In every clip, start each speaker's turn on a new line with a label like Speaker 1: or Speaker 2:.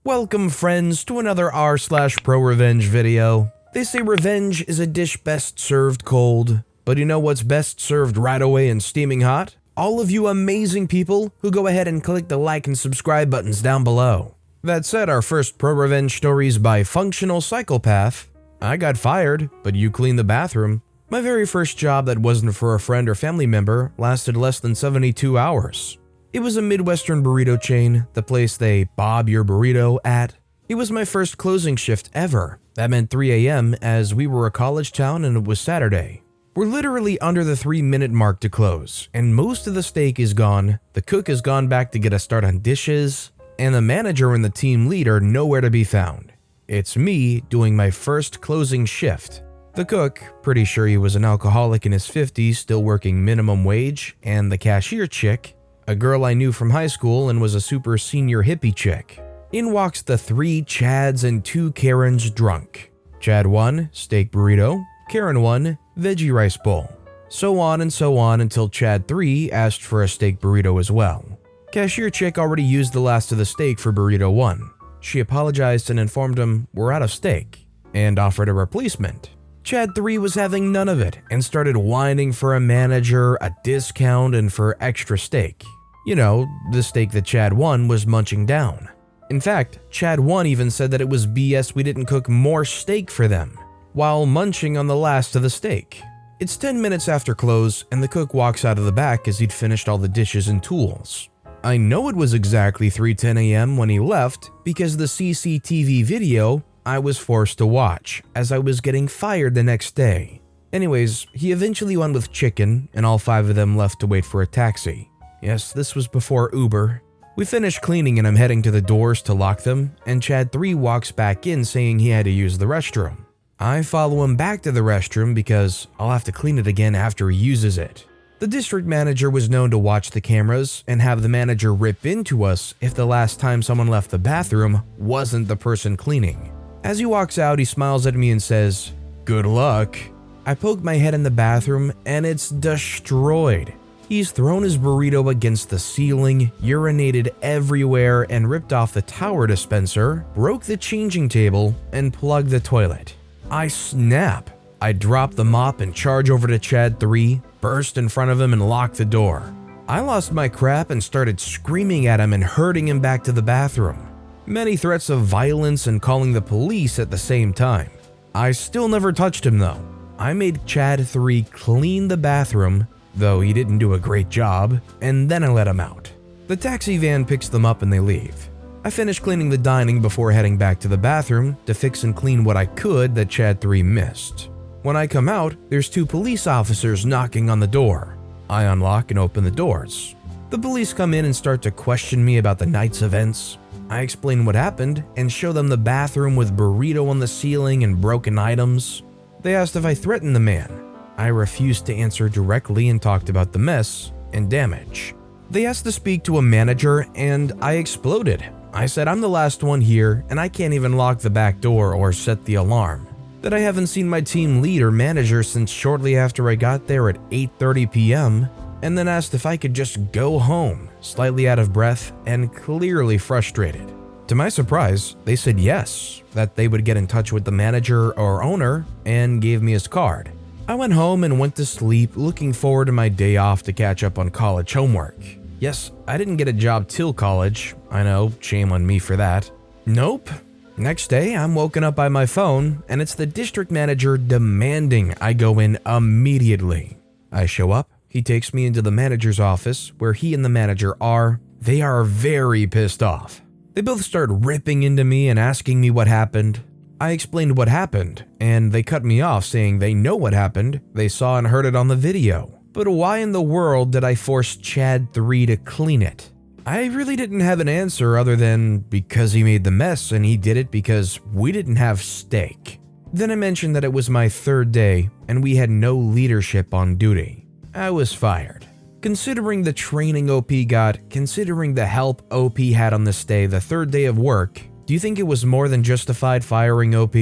Speaker 1: Welcome friends to another r/ProRevenge video. They say revenge is a dish best served cold, but you know what's best served right away and steaming hot? All of you amazing people who go ahead and click the like and subscribe buttons down below. That said, our first ProRevenge story is by Functional Psychopath. I got fired, but you cleaned the bathroom. My very first job that wasn't for a friend or family member lasted less than 72 hours. It was a Midwestern burrito chain, the place they bob your burrito at. It was my first closing shift ever. That meant 3 a.m. as we were a college town and it was Saturday. We're literally under the 3-minute mark to close, and most of the steak is gone, the cook has gone back to get a start on dishes, and the manager and the team lead are nowhere to be found. It's me doing my first closing shift. The cook, pretty sure he was an alcoholic in his 50s still working minimum wage, and the cashier chick, a girl I knew from high school and was a super senior hippie chick. In walks the 3 Chads and 2 Karens drunk. Chad 1, steak burrito. Karen 1, veggie rice bowl. So on until Chad 3 asked for a steak burrito as well. Cashier chick already used the last of the steak for burrito 1. She apologized and informed him we're out of steak, and offered a replacement. Chad 3 was having none of it and started whining for a manager, a discount, and for extra steak. You know, the steak that Chad 1 was munching down. In fact, Chad 1 even said that it was BS we didn't cook more steak for them, while munching on the last of the steak. It's 10 minutes after close and the cook walks out of the back as he'd finished all the dishes and tools. I know it was exactly 3:10 a.m. when he left because the CCTV video I was forced to watch as I was getting fired the next day. Anyways, he eventually went with chicken and all 5 of them left to wait for a taxi. Yes, this was before Uber. We finished cleaning and I'm heading to the doors to lock them, and Chad 3 walks back in saying he had to use the restroom. I follow him back to the restroom because I'll have to clean it again after he uses it. The district manager was known to watch the cameras and have the manager rip into us if the last time someone left the bathroom wasn't the person cleaning. As he walks out, he smiles at me and says, "Good luck." I poke my head in the bathroom and it's destroyed. He's thrown his burrito against the ceiling, urinated everywhere, and ripped off the tower dispenser, broke the changing table, and plugged the toilet. I snap. I drop the mop and charge over to Chad 3, burst in front of him and lock the door. I lost my crap and started screaming at him and herding him back to the bathroom. Many threats of violence and calling the police at the same time. I still never touched him though. I made Chad 3 clean the bathroom, though he didn't do a great job, and then I let him out. The taxi van picks them up and they leave. I finish cleaning the dining before heading back to the bathroom to fix and clean what I could that Chad 3 missed. When I come out, there's 2 police officers knocking on the door. I unlock and open the doors. The police come in and start to question me about the night's events. I explain what happened and show them the bathroom with burrito on the ceiling and broken items. They asked if I threatened the man. I refused to answer directly and talked about the mess and damage. They asked to speak to a manager and I exploded. I said I'm the last one here and I can't even lock the back door or set the alarm. That I haven't seen my team lead or manager since shortly after I got there at 8:30 p.m. and then asked if I could just go home, slightly out of breath and clearly frustrated. To my surprise, they said yes, that they would get in touch with the manager or owner and gave me his card. I went home and went to sleep looking forward to my day off to catch up on college homework. Yes, I didn't get a job till college. I know, shame on me for that. Nope. Next day, I'm woken up by my phone and it's the district manager demanding I go in immediately. I show up, he takes me into the manager's office where he and the manager are. They are very pissed off. They both start ripping into me and asking me what happened. I explained what happened and they cut me off saying they know what happened, they saw and heard it on the video. But why in the world did I force Chad 3 to clean it? I really didn't have an answer other than because he made the mess and he did it because we didn't have steak. Then I mentioned that it was my 3rd day and we had no leadership on duty. I was fired. Considering the training OP got, considering the help OP had on this day, the 3rd day of work, do you think it was more than justified firing OP?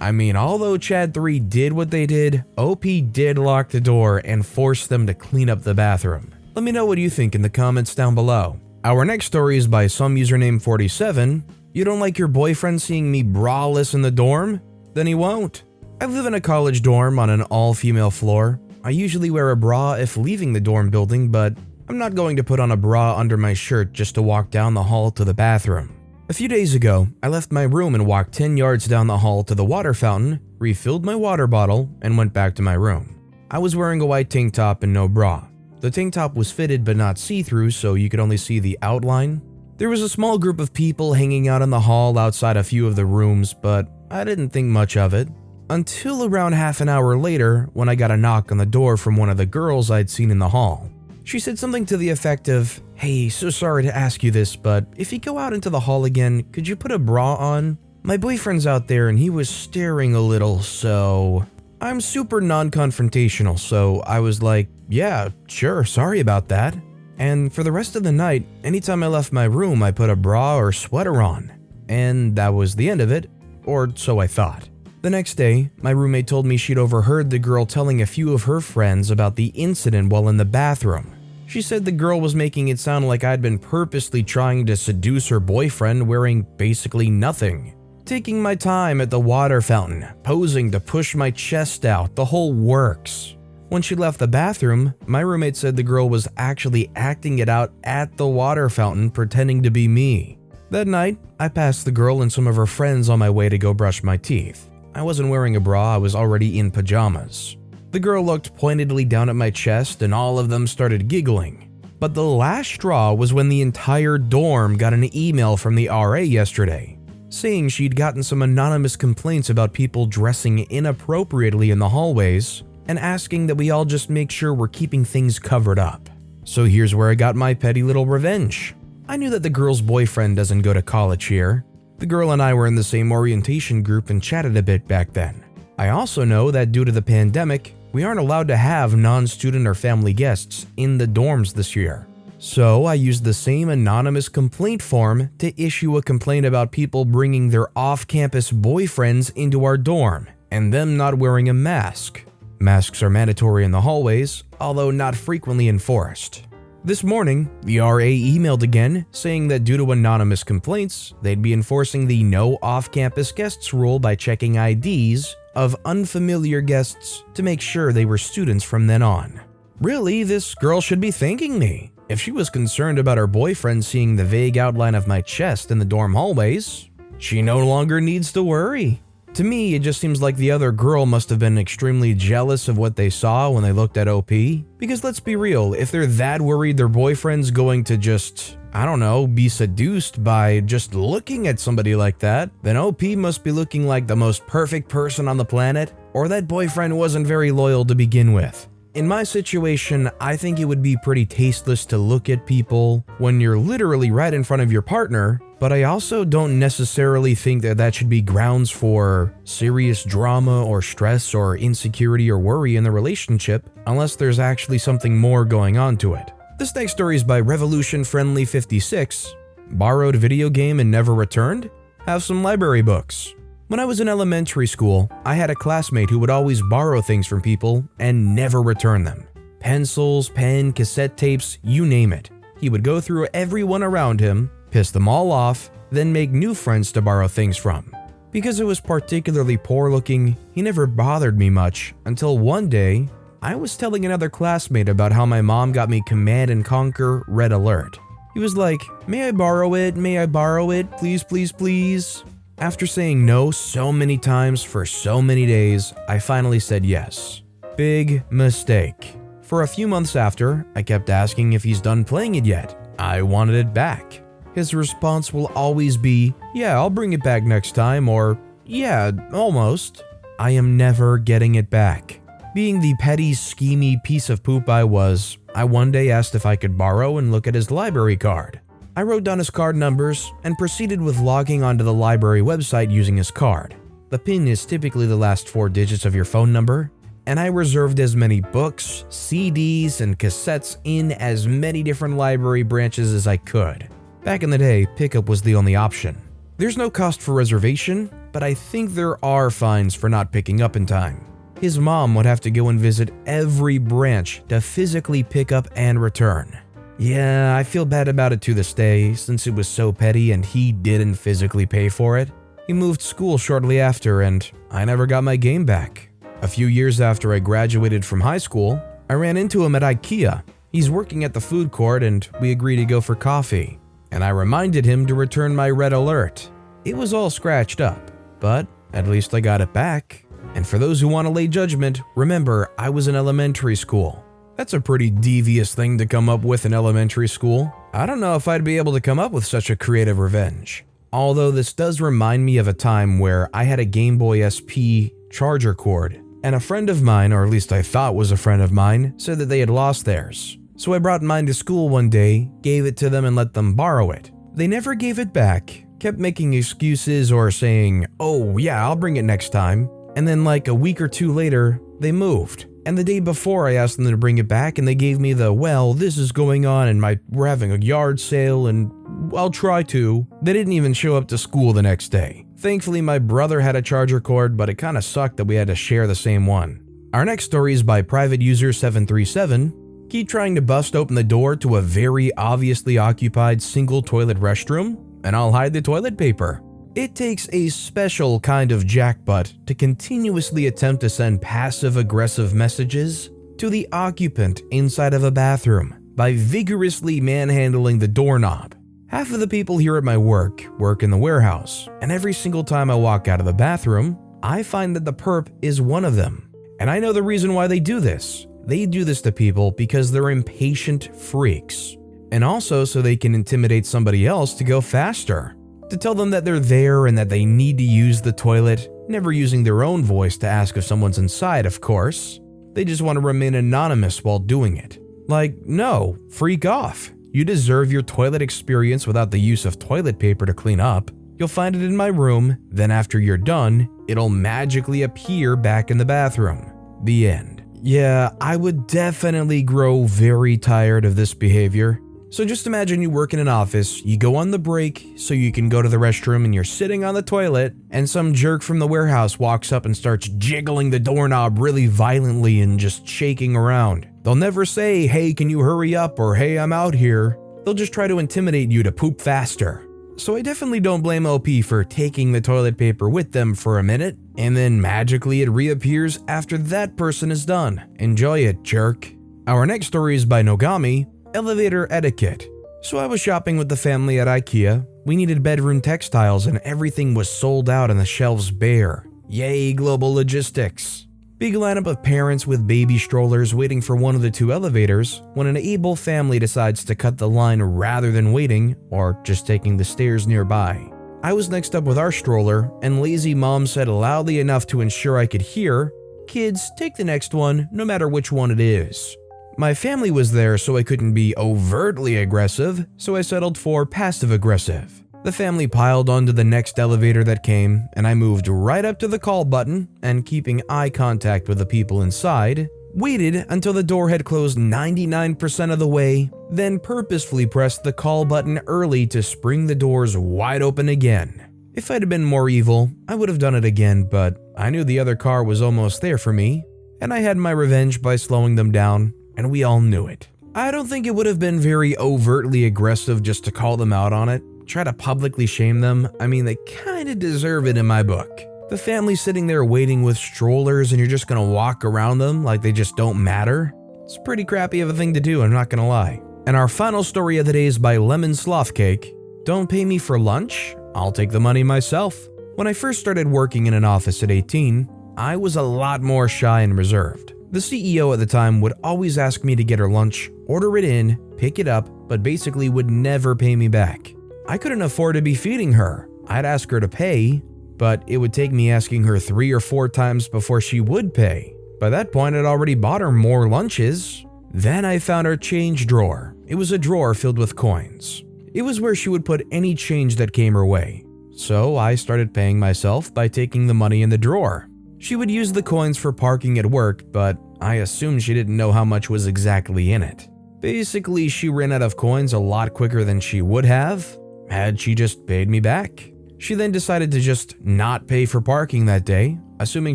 Speaker 1: I mean, although Chad 3 did what they did, OP did lock the door and force them to clean up the bathroom. Let me know what you think in the comments down below. Our next story is by some username 47. You don't like your boyfriend seeing me braless in the dorm? Then he won't. I live in a college dorm on an all-female floor. I usually wear a bra if leaving the dorm building, but I'm not going to put on a bra under my shirt just to walk down the hall to the bathroom. A few days ago, I left my room and walked 10 yards down the hall to the water fountain, refilled my water bottle, and went back to my room. I was wearing a white tank top and no bra. The tank top was fitted but not see-through, so you could only see the outline. There was a small group of people hanging out in the hall outside a few of the rooms, but I didn't think much of it. Until around half an hour later, when I got a knock on the door from one of the girls I'd seen in the hall. She said something to the effect of, "Hey, so sorry to ask you this, but if you go out into the hall again, could you put a bra on? My boyfriend's out there and he was staring a little, so..." I'm super non-confrontational, so I was like, "Yeah, sure, sorry about that." And for the rest of the night, anytime I left my room, I put a bra or sweater on. And that was the end of it, or so I thought. The next day, my roommate told me she'd overheard the girl telling a few of her friends about the incident while in the bathroom. She said the girl was making it sound like I'd been purposely trying to seduce her boyfriend wearing basically nothing. Taking my time at the water fountain, posing to push my chest out, the whole works. When she left the bathroom, my roommate said the girl was actually acting it out at the water fountain, pretending to be me. That night, I passed the girl and some of her friends on my way to go brush my teeth. I wasn't wearing a bra, I was already in pajamas. The girl looked pointedly down at my chest and all of them started giggling. But the last straw was when the entire dorm got an email from the RA yesterday, saying she'd gotten some anonymous complaints about people dressing inappropriately in the hallways and asking that we all just make sure we're keeping things covered up. So here's where I got my petty little revenge. I knew that the girl's boyfriend doesn't go to college here. The girl and I were in the same orientation group and chatted a bit back then. I also know that due to the pandemic, we aren't allowed to have non-student or family guests in the dorms this year. So I used the same anonymous complaint form to issue a complaint about people bringing their off-campus boyfriends into our dorm and them not wearing a mask. Masks are mandatory in the hallways, although not frequently enforced. This morning, the RA emailed again, saying that due to anonymous complaints, they'd be enforcing the no off-campus guests rule by checking IDs of unfamiliar guests to make sure they were students from then on. Really, this girl should be thanking me. If she was concerned about her boyfriend seeing the vague outline of my chest in the dorm hallways, she no longer needs to worry. To me, it just seems like the other girl must have been extremely jealous of what they saw when they looked at OP. Because let's be real, if they're that worried their boyfriend's going to just, I don't know, be seduced by just looking at somebody like that, then OP must be looking like the most perfect person on the planet, or that boyfriend wasn't very loyal to begin with. In my situation, I think it would be pretty tasteless to look at people when you're literally right in front of your partner, but I also don't necessarily think that that should be grounds for serious drama or stress or insecurity or worry in the relationship unless there's actually something more going on to it. This next story is by Revolution Friendly 56. Borrowed video game and never returned? Have some library books. When I was in elementary school, I had a classmate who would always borrow things from people and never return them. Pencils, pen, cassette tapes, you name it. He would go through everyone around him, piss them all off, then make new friends to borrow things from. Because it was particularly poor looking, he never bothered me much until one day, I was telling another classmate about how my mom got me Command & Conquer Red Alert. He was like, "May I borrow it? May I borrow it? Please, please, please." After saying no so many times for so many days, I finally said yes. Big mistake. For a few months after, I kept asking if he's done playing it yet. I wanted it back. His response will always be, "Yeah, I'll bring it back next time," or "Yeah, almost." I am never getting it back. Being the petty, schemy piece of poop I was, I one day asked if I could borrow and look at his library card. I wrote down his card numbers and proceeded with logging onto the library website using his card. The PIN is typically the last 4 digits of your phone number, and I reserved as many books, CDs, and cassettes in as many different library branches as I could. Back in the day, pickup was the only option. There's no cost for reservation, but I think there are fines for not picking up in time. His mom would have to go and visit every branch to physically pick up and return. Yeah, I feel bad about it to this day, since it was so petty and he didn't physically pay for it. He moved school shortly after and I never got my game back. A few years after I graduated from high school, I ran into him at IKEA. He's working at the food court and we agreed to go for coffee. And I reminded him to return my red alert. It was all scratched up, but at least I got it back. And for those who want to lay judgment, remember I was in elementary school. That's a pretty devious thing to come up with in elementary school. I don't know if I'd be able to come up with such a creative revenge. Although this does remind me of a time where I had a Game Boy SP charger cord, and a friend of mine, or at least I thought was a friend of mine, said that they had lost theirs. So I brought mine to school one day, gave it to them and let them borrow it. They never gave it back, kept making excuses or saying, "Oh yeah, I'll bring it next time." And then like a week or two later, they moved. And the day before I asked them to bring it back and they gave me the, "Well, this is going on and we're having a yard sale and I'll try to." They didn't even show up to school the next day. Thankfully, my brother had a charger cord, but it kinda sucked that we had to share the same one. Our next story is by private user 737. Keep trying to bust open the door to a very obviously occupied single toilet restroom, and I'll hide the toilet paper. It takes a special kind of jackbutt to continuously attempt to send passive-aggressive messages to the occupant inside of a bathroom by vigorously manhandling the doorknob. Half of the people here at my work in the warehouse, and every single time I walk out of the bathroom, I find that the perp is one of them. And I know the reason why they do this. They do this to people because they're impatient freaks, and also so they can intimidate somebody else to go faster. To tell them that they're there and that they need to use the toilet, never using their own voice to ask if someone's inside, of course. They just want to remain anonymous while doing it. Like, no, freak off. You deserve your toilet experience without the use of toilet paper to clean up. You'll find it in my room, then after you're done, it'll magically appear back in the bathroom. The end. Yeah, I would definitely grow very tired of this behavior. So just imagine you work in an office, you go on the break so you can go to the restroom and you're sitting on the toilet and some jerk from the warehouse walks up and starts jiggling the doorknob really violently and just shaking around. They'll never say, "Hey, can you hurry up?" or "Hey, I'm out here." They'll just try to intimidate you to poop faster. So I definitely don't blame OP for taking the toilet paper with them for a minute and then magically it reappears after that person is done. Enjoy it, jerk. Our next story is by Nogami. Elevator etiquette. So I was shopping with the family at IKEA. We needed bedroom textiles and everything was sold out and the shelves bare. Yay, global logistics. Big lineup of parents with baby strollers waiting for one of the two elevators when an able family decides to cut the line rather than waiting or just taking the stairs nearby. I was next up with our stroller and lazy mom said loudly enough to ensure I could hear, "Kids, take the next one, no matter which one it is." My family was there so I couldn't be overtly aggressive, so I settled for passive-aggressive. The family piled onto the next elevator that came, and I moved right up to the call button and keeping eye contact with the people inside, waited until the door had closed 99% of the way, then purposefully pressed the call button early to spring the doors wide open again. If I'd have been more evil, I would have done it again, but I knew the other car was almost there for me, and I had my revenge by slowing them down. And we all knew it. I don't think it would have been very overtly aggressive just to call them out on it, try to publicly shame them. I mean, they kinda deserve it in my book. The family sitting there waiting with strollers and you're just gonna walk around them like they just don't matter. It's pretty crappy of a thing to do, I'm not gonna lie. And our final story of the day is by Lemon Sloth Cake. Don't pay me for lunch, I'll take the money myself. When I first started working in an office at 18, I was a lot more shy and reserved. The CEO at the time would always ask me to get her lunch, order it in, pick it up, but basically would never pay me back. I couldn't afford to be feeding her. I'd ask her to pay, but it would take me asking her 3 or 4 times before she would pay. By that point, I'd already bought her more lunches. Then I found her change drawer. It was a drawer filled with coins. It was where she would put any change that came her way. So I started paying myself by taking the money in the drawer. She would use the coins for parking at work, but I assumed she didn't know how much was exactly in it. Basically, she ran out of coins a lot quicker than she would have had she just paid me back. She then decided to just not pay for parking that day, assuming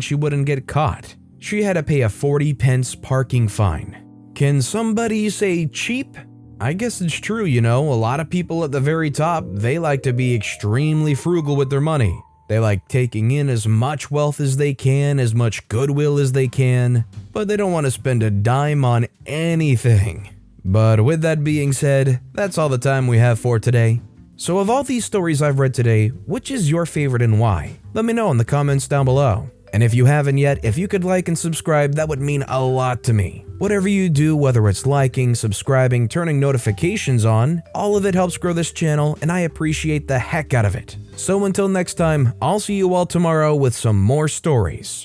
Speaker 1: she wouldn't get caught. She had to pay a 40 pence parking fine. Can somebody say cheap? I guess it's true, you know, a lot of people at the very top, they like to be extremely frugal with their money. They like taking in as much wealth as they can, as much goodwill as they can, but they don't want to spend a dime on anything. But with that being said, that's all the time we have for today. So of all these stories I've read today, which is your favorite and why? Let me know in the comments down below. And if you haven't yet, if you could like and subscribe, that would mean a lot to me. Whatever you do, whether it's liking, subscribing, turning notifications on, all of it helps grow this channel, and I appreciate the heck out of it. So until next time, I'll see you all tomorrow with some more stories.